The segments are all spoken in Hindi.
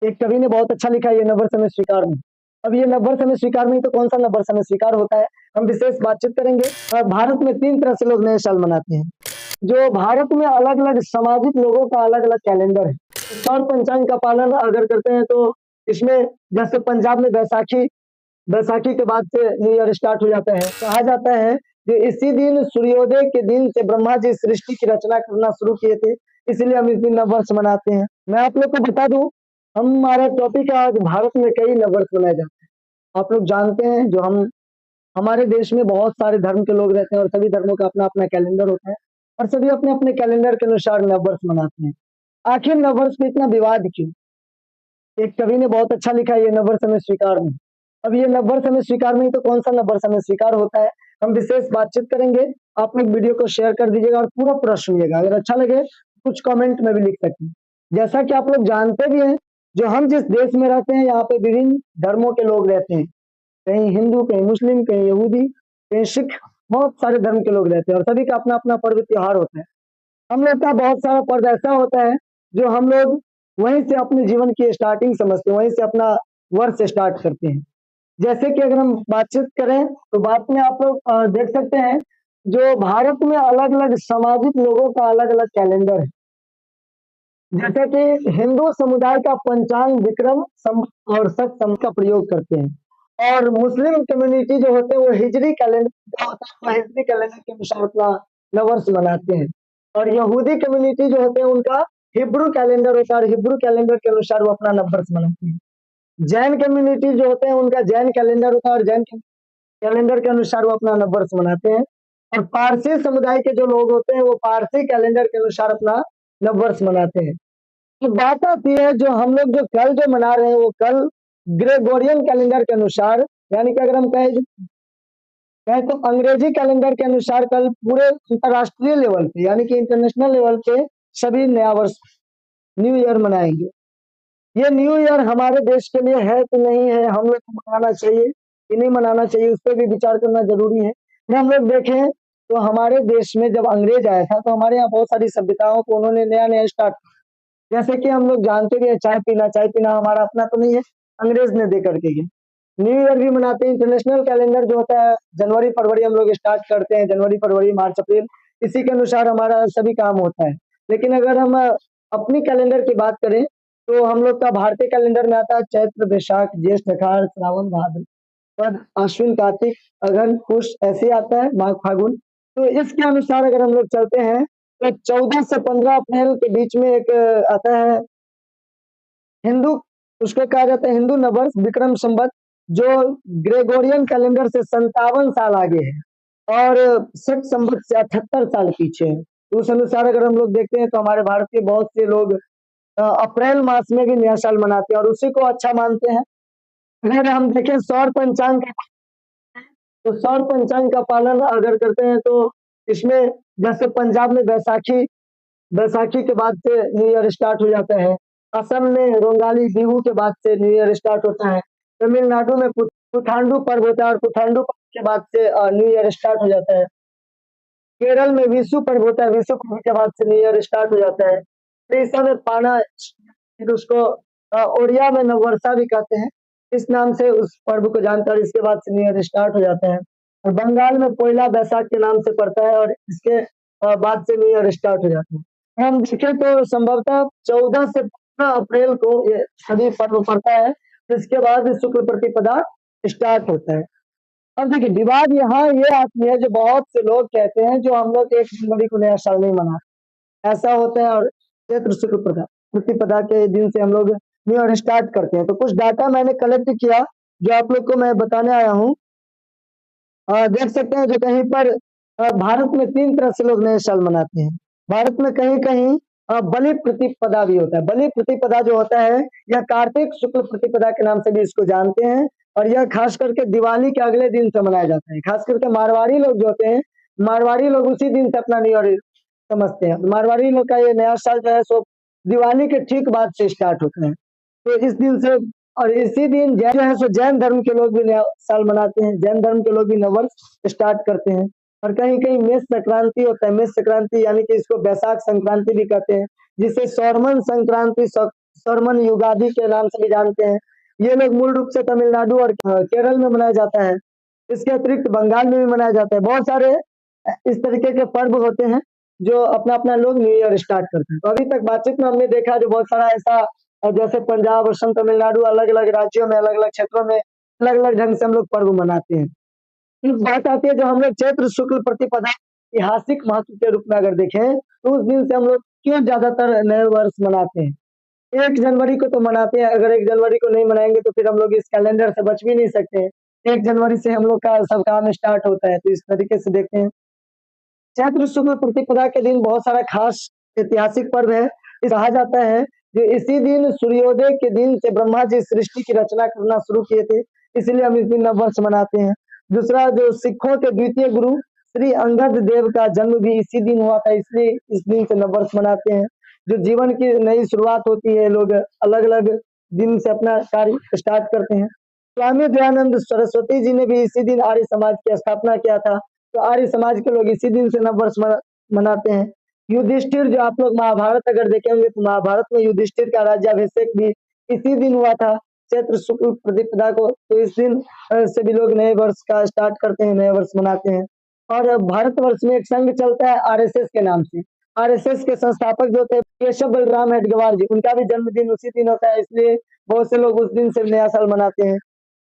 एक कवि ने बहुत अच्छा लिखा है, ये नवर समय स्वीकार नहीं। अब ये नवर समय स्वीकार नहीं तो कौन सा नवर समय स्वीकार होता है, हम विशेष बातचीत करेंगे। और भारत में 3 तरह से लोग नए साल मनाते हैं। जो भारत में अलग अलग सामाजिक लोगों का अलग अलग कैलेंडर है। सौर पंचांग का पालन अगर करते हैं तो इसमें जैसे पंजाब में बैसाखी, बैसाखी के बाद से न्यू ईयर स्टार्ट हो जाता है। कहा जाता है कि इसी दिन सूर्योदय के दिन से ब्रह्मा जी सृष्टि की रचना करना शुरू किए थे, इसलिए हम इस दिन नववर्ष मनाते हैं। मैं आप लोग को बता दूं, हमारा टॉपिक है आज भारत में कई नववर्ष मनाए जाते हैं। आप लोग जानते हैं जो हम हमारे देश में बहुत सारे धर्म के लोग रहते हैं और सभी धर्मों का अपना अपना कैलेंडर होता है और सभी अपने अपने कैलेंडर के अनुसार नववर्ष मनाते हैं। आखिर नववर्ष में इतना विवाद क्यों? एक कवि ने बहुत अच्छा लिखा है, ये नववर्ष हमें स्वीकार नहीं। अब ये नववर्ष हमें स्वीकार नहीं तो कौन सा नववर्ष हमें स्वीकार होता है, हम विशेष बातचीत करेंगे। आप लोग वीडियो को शेयर कर दीजिएगा और पूरा सुनिएगा। अगर अच्छा लगे कुछ कमेंट में भी लिख सकते हैं। जैसा कि आप लोग जानते भी हैं, जो हम जिस देश में रहते हैं यहाँ पे विभिन्न धर्मों के लोग रहते हैं। कहीं हिंदू, कहीं मुस्लिम, कहीं यहूदी, कहीं सिख, बहुत सारे धर्म के लोग रहते हैं और सभी का अपना अपना पर्व त्योहार होता है। हम लोग का बहुत सारा पर्व ऐसा होता है जो हम लोग वहीं से अपने जीवन की स्टार्टिंग समझते हैं, वहीं से अपना वर्ष स्टार्ट करते हैं। जैसे कि अगर हम बातचीत करें तो बात में आप लोग देख सकते हैं, जो भारत में अलग अलग सामाजिक लोगों का अलग अलग कैलेंडर है। जैसे कि हिंदू समुदाय का पंचांग विक्रम सम और शक सम का प्रयोग करते हैं और मुस्लिम कम्युनिटी जो होते हैं वो हिजरी कैलेंडर होता है, वो हिजरी कैलेंडर के अनुसार अपना नववर्ष मनाते हैं। और यहूदी कम्युनिटी जो होते हैं उनका हिब्रू कैलेंडर होता है और हिब्रू कैलेंडर के अनुसार वो अपना नववर्ष मनाते हैं। जैन कम्युनिटी जो होते हैं उनका जैन कैलेंडर होता है और जैन कैलेंडर के अनुसार वो अपना नववर्ष मनाते हैं। और पारसी समुदाय के जो लोग होते हैं वो पारसी कैलेंडर के अनुसार अपना नववर्ष मनाते हैं। तो बात आती है जो हम लोग जो मना रहे हैं वो कल ग्रेगोरियन कैलेंडर के अनुसार, यानी कि अगर हम कहें तो अंग्रेजी कैलेंडर के अनुसार कल पूरे अंतरराष्ट्रीय लेवल पे यानी कि इंटरनेशनल लेवल पे सभी नया वर्ष न्यू ईयर मनाएंगे। ये न्यू ईयर हमारे देश के लिए है कि नहीं है, हम लोग को मनाना चाहिए कि नहीं मनाना चाहिए, उस पर भी विचार करना जरूरी है। मैं हम लोग देखें तो हमारे देश में जब अंग्रेज आया था तो हमारे यहाँ बहुत सारी सभ्यताओं को उन्होंने नया नया स्टार्ट, जैसे कि हम लोग जानते भी है चाय पीना हमारा अपना तो नहीं है, अंग्रेज ने दे करके गए। न्यू ईयर भी मनाते हैं। इंटरनेशनल कैलेंडर जो होता है जनवरी फरवरी हम लोग स्टार्ट करते हैं, जनवरी फरवरी मार्च अप्रैल, इसी के अनुसार हमारा सभी काम होता है। लेकिन अगर हम अपनी कैलेंडर की बात करें तो हम लोग का भारतीय कैलेंडर में आता है चैत्र बैसाख ज्येष्ठ अखाड़ श्रावण भाद्र पद अश्विन कार्तिक अगन पुष, ऐसे आता है माघ फागुन। तो इसके अनुसार अगर हम लोग चलते हैं तो 14 से 15 अप्रैल के बीच में एक आता है हिंदू, उसको कहा जाता है हिंदू नववर्ष विक्रम संवत, जो ग्रेगोरियन कैलेंडर से 57 साल आगे है और शक संवत से 78 साल पीछे है। तो उस अनुसार अगर हम लोग देखते हैं तो हमारे भारत के बहुत से लोग अप्रैल मास में भी नया साल मनाते हैं और उसी को अच्छा मानते हैं। अगर हम देखें सौर पंचांग का, तो सौर पंचांग का पालन अगर करते हैं तो इसमें जैसे पंजाब में बैसाखी, बैसाखी के बाद से न्यू ईयर स्टार्ट हो जाता है। असम में रोंगाली बिहू के बाद से न्यू ईयर स्टार्ट होता है। तमिलनाडु में पुथांडु पर्व होता है और पुथांडु पर्व के बाद से न्यू ईयर स्टार्ट हो जाता है। केरल में विशु पर्व होता है, विशु पर्व के बाद से न्यू ईयर स्टार्ट हो जाता है। उड़ीसा में पाना, फिर उसको ओडिया में नववर्षा भी कहते हैं, इस नाम से उस पर्व को जानकर इसके बाद से न्यू ईयर स्टार्ट हो जाता है। और बंगाल में पोइला बैसाख के नाम से पड़ता है और इसके बाद से न्यू ईयर स्टार्ट हो जाता है। हम देखें तो संभवतः 14 से 15 अप्रैल को ये सभी पर्व पड़ता है, इसके बाद शुक्ल प्रतिपदा स्टार्ट होता है। अब देखिए विवाद यहाँ ये आती है, जो बहुत से लोग कहते हैं जो हम लोग 1 जनवरी को नया साल नहीं मनाते, ऐसा होता है और चैत्र शुक्ल प्रतिपदा के दिन से हम लोग न्यू ईयर स्टार्ट करते हैं। तो कुछ डाटा मैंने कलेक्ट किया जो आप लोग को मैं बताने आया हूँ। देख सकते हैं जो कहीं पर भारत में 3 तरह से लोग नए साल मनाते हैं। भारत में कहीं कहीं बलि प्रतिपदा भी होता है। बलि प्रतिपदा जो होता है यह कार्तिक शुक्ल प्रतिपदा के नाम से भी इसको जानते हैं और यह खास करके दिवाली के अगले दिन से मनाया जाता है। खास करके मारवाड़ी लोग जो होते हैं, मारवाड़ी लोग उसी दिन से अपना न्यू ईयर समझते हैं। मारवाड़ी लोग का ये नया साल जो है सो दिवाली के ठीक बाद से स्टार्ट होता है। तो इस दिन से और इसी दिन जैन जो है सो जैन धर्म के लोग भी नया साल मनाते हैं, जैन धर्म के लोग भी नववर्ष स्टार्ट करते हैं। और कहीं कहीं मेष संक्रांति होता है, मेष संक्रांति यानी कि इसको बैसाख संक्रांति भी कहते हैं, जिसे सौरमन संक्रांति सरमन युगादि के नाम से भी जानते हैं। ये लोग मूल रूप से तमिलनाडु और केरल में मनाया जाता है। इसके अतिरिक्त बंगाल में भी मनाया जाता है। बहुत सारे इस तरीके के पर्व होते हैं जो अपना अपना लोग न्यू ईयर स्टार्ट करते हैं। तो अभी तक बातचीत में हमने देखा जो बहुत सारा ऐसा जैसे पंजाब असम तमिलनाडु अलग अलग राज्यों में अलग अलग क्षेत्रों में अलग अलग ढंग से हम लोग पर्व मनाते हैं। फिर बात आती है जो हम लोग चैत्र शुक्ल प्रतिपदा ऐतिहासिक महत्व के रूप में अगर देखें तो उस दिन से हम लोग क्यों ज्यादातर नए वर्ष मनाते हैं। 1 जनवरी को तो मनाते हैं। अगर 1 जनवरी को नहीं मनाएंगे तो फिर हम लोग इस कैलेंडर से बच भी नहीं सकते। 1 जनवरी से हम लोग का सब काम स्टार्ट होता है। तो इस तरीके से देखते हैं चैत्र शुक्ल प्रतिपदा के दिन बहुत सारा खास ऐतिहासिक पर्व है। कहा जाता है जो इसी दिन सूर्योदय के दिन से ब्रह्मा जी सृष्टि की रचना करना शुरू किए थे, इसलिए हम इस दिन नववर्ष मनाते हैं। दूसरा जो सिखों के द्वितीय गुरु श्री अंगद देव का जन्म भी इसी दिन हुआ था, इसलिए इस दिन से नववर्ष मनाते हैं। जो जीवन की नई शुरुआत होती है, लोग अलग अलग दिन से अपना कार्य स्टार्ट करते हैं। स्वामी दयानंद सरस्वती जी ने भी इसी दिन आर्य समाज की स्थापना किया था, तो आर्य समाज के लोग इसी दिन से नववर्ष मनाते हैं। युधिष्ठिर जो आप लोग महाभारत अगर देखेंगे तो महाभारत में युधिष्ठिर का राज्याभिषेक भी इसी दिन हुआ था, चैत्र शुक्ल प्रतिपदा को। तो इस दिन से भी लोग नए वर्ष का स्टार्ट करते हैं, नए वर्ष मनाते हैं। और भारतवर्ष में एक संघ चलता है आरएसएस के नाम से। आरएसएस के संस्थापक जो थे केशव बलराम हेडगेवार जी, उनका भी जन्मदिन उसी दिन होता है, इसलिए बहुत से लोग उस दिन से नया साल मनाते हैं।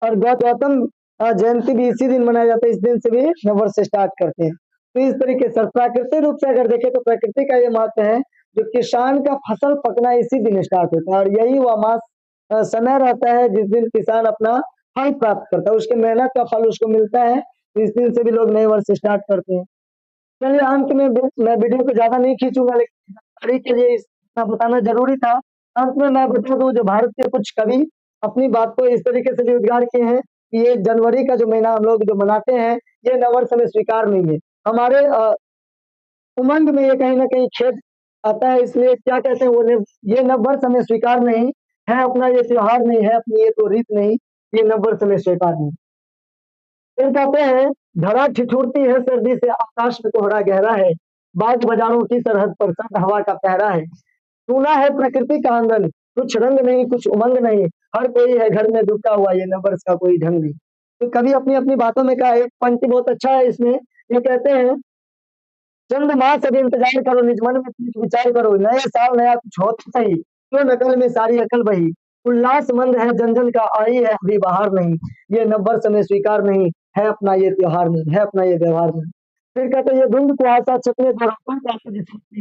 और गौतम जयंती भी इसी दिन मनाया जाता है, इस दिन से भी नववर्ष स्टार्ट करते हैं। तो इस तरीके से प्राकृतिक रूप से अगर देखें तो प्रकृति का ये महत्व है जो किसान का फसल पकना इसी दिन स्टार्ट होता है, और यही वह मास समय रहता है जिस दिन किसान अपना फल प्राप्त करता है, उसके मेहनत का फल उसको मिलता है। तो इस दिन से भी लोग नए वर्ष स्टार्ट करते हैं। चलिए अंत में मैं वीडियो को ज्यादा नहीं खींचूंगा, लेकिन जानकारी के लिए इतना बताना जरूरी था। अंत में मैं बता दूं जो भारत के कुछ कवि अपनी बात को इस तरीके से भी उद्गार किए हैं कि ये जनवरी का जो महीना हम लोग जो मनाते हैं ये नववर्ष में स्वीकार नहीं है। हमारे उमंग में ये कहीं ना कहीं खेद आता है, इसलिए क्या कहते हैं वो ये नववर्ष हमें स्वीकार नहीं है, अपना ये त्योहार नहीं है, अपनी ये तो रीत नहीं, ये नववर्ष हमें स्वीकार नहीं। फिर कहते हैं धरा ठिठुरती है सर्दी से, आकाश में कोहरा गहरा है, बाग बाजारों की सरहद पर सर्द हवा का पहरा है, सुना है प्रकृति का आंगन, कुछ रंग नहीं कुछ उमंग नहीं, हर कोई है घर में डूबा हुआ, ये नववर्ष का कोई ढंग नहीं। तो कभी अपनी अपनी बातों में कहा, एक पंक्ति बहुत अच्छा है इसमें, ये कहते हैं चंद माह से भी इंतजार करो, निज मन में कुछ विचार करो, नए साल नया कुछ हो तो सही, क्यों नकल में सारी अकल बही, उल्लास मंद है जन जन का, आई है अभी बाहर नहीं, ये नववर्ष में स्वीकार नहीं है, अपना ये त्योहार नहीं है, अपना ये व्यवहार नहीं। फिर कहते ये धुंध कुहासा छटने दो,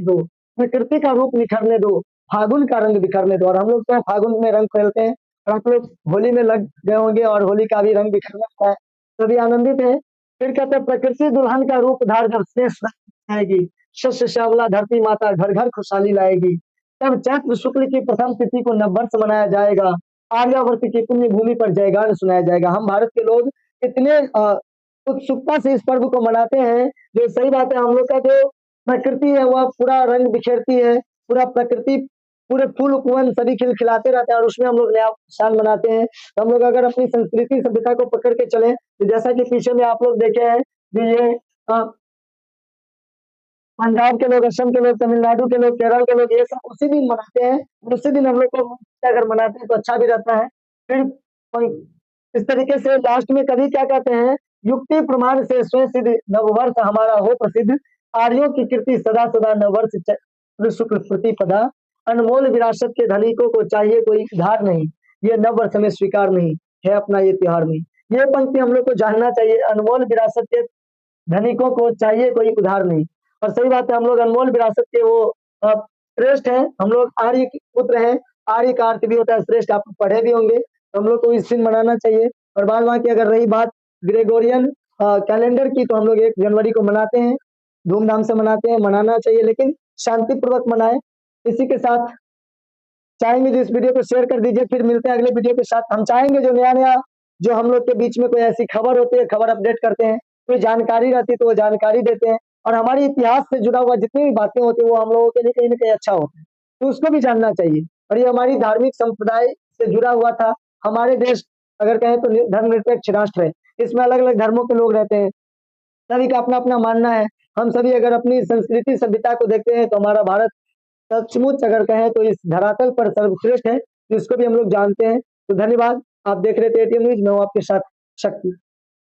दो प्रकृति का रूप निखरने दो, फागुन का रंग बिखरने दो। और हम लोग तो फागुन में रंग खेलते हैं, और आप लोग होली में लग गए होंगे और होली का भी रंग बिखरना होता है, सभी आनंदित है। फिर कहते हैं प्रकृति दुल्हन का रूप धार जब श्रेष्ठ आएगी, शस्य श्यामला धरती माता घर घर खुशहाली लाएगी, तब चैत्र शुक्ल की प्रथम तिथि को नववर्ष मनाया जाएगा, आर्यावर्त की पुण्य भूमि पर जयगान सुनाया जाएगा। हम भारत के लोग इतने उत्सुकता से इस पर्व को मनाते हैं, जो सही बात है, हम लोग का जो प्रकृति है वह पूरा रंग बिखेरती है, पूरा प्रकृति पूरे फूल उपवन सभी खिलखिलाते रहते हैं, और उसमें हम लोग नया साल मनाते हैं। तो हम लोग अगर अपनी संस्कृति सभ्यता को पकड़ के चले तो जैसा कि पीछे में आप लोग देखे हैं जो ये पंजाब के लोग, असम के लोग, तमिलनाडु के लोग, केरल के लोग, ये सब उसी दिन मनाते हैं। उसी दिन हम लोग को अगर मनाते हैं तो अच्छा भी रहता है। फिर इस तरीके से लास्ट में कवि क्या कहते हैं, युक्ति प्रमाण से स्वयं सिद्ध नववर्ष हमारा हो प्रसिद्ध, आर्यों की कीर्ति सदा सदा नववर्ष शुक्ल प्रतिपदा, अनमोल विरासत के धनिकों को चाहिए कोई उधार नहीं, ये नववर्ष हमें स्वीकार नहीं है, अपना ये त्योहार नहीं। ये पंक्ति हम लोग को जानना चाहिए, अनमोल विरासत के धनिकों को चाहिए कोई उधार नहीं। और सही बात है, हम लोग अनमोल विरासत के वो श्रेष्ठ हैं, हम लोग आर्य के पुत्र हैं। आर्य का अर्थ भी होता है श्रेष्ठ, आप पढ़े भी होंगे। तो हम लोग को इस दिन मनाना चाहिए। और बाद बाकी अगर रही बात ग्रेगोरियन कैलेंडर की, तो हम लोग 1 जनवरी को मनाते हैं, धूमधाम से मनाते हैं, मनाना चाहिए, लेकिन शांतिपूर्वक मनाएं। इसी के साथ चाहेंगे जो इस वीडियो को शेयर कर दीजिए, फिर मिलते हैं अगले वीडियो के साथ। हम चाहेंगे जो नया नया जो हम लोग के बीच में कोई ऐसी खबर होती है, खबर अपडेट करते हैं, कोई जानकारी रहती है तो वो जानकारी देते हैं, और हमारे इतिहास से जुड़ा हुआ जितनी भी बातें होती है वो हम लोगों के लिए कहीं ना कहीं अच्छा होता है, तो उसको भी जानना चाहिए। और ये हमारी धार्मिक संप्रदाय से जुड़ा हुआ था। हमारे देश अगर कहें तो धर्मनिरपेक्ष राष्ट्र है, इसमें अलग अलग धर्मों के लोग रहते हैं, सभी का अपना अपना मानना है। हम सभी अगर अपनी संस्कृति सभ्यता को देखते हैं तो हमारा भारत सचमुच अगर कहें तो इस धरातल पर सर्वश्रेष्ठ है, तो इसको भी हम लोग जानते हैं। तो धन्यवाद, आप देख रहे थे एटीएम न्यूज, मैं हूं आपके साथ शक्ति।